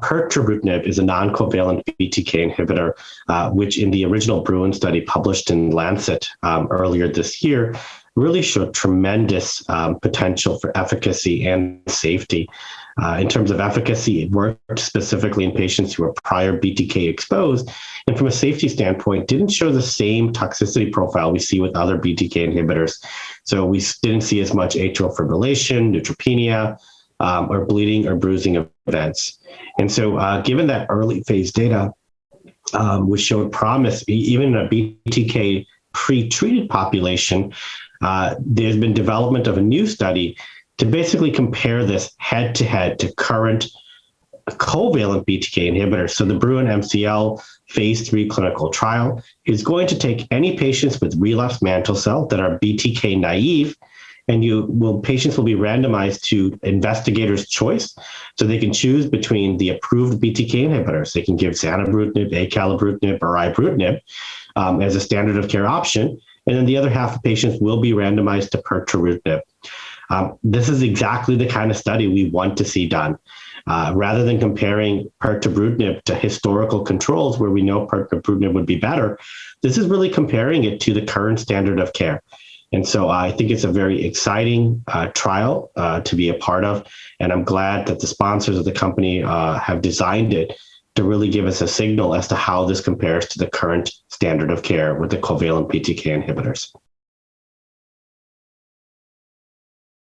Pirtobrutinib is a non-covalent BTK inhibitor, which in the original BRUIN study published in Lancet earlier this year, really showed tremendous potential for efficacy and safety. In terms of efficacy, it worked specifically in patients who were prior BTK exposed, and from a safety standpoint, didn't show the same toxicity profile we see with other BTK inhibitors. So we didn't see as much atrial fibrillation, neutropenia, or bleeding or bruising events. And so given that early phase data, which showed promise, even in a BTK pre-treated population, there's been development of a new study to basically compare this head-to-head to current covalent BTK inhibitors. So the BRUIN MCL phase 3 clinical trial is going to take any patients with relapsed mantle cell that are BTK naive, and patients will be randomized to investigators' choice. So they can choose between the approved BTK inhibitors. They can give Zanubrutinib, Acalabrutinib, or Ibrutinib as a standard of care option. And then the other half of patients will be randomized to Pirtobrutinib. This is exactly the kind of study we want to see done. Rather than comparing Pirtobrutinib to historical controls where we know Pirtobrutinib would be better, this is really comparing it to the current standard of care. And so I think it's a very exciting trial to be a part of. And I'm glad that the sponsors of the company have designed it to really give us a signal as to how this compares to the current standard of care with the covalent BTK inhibitors.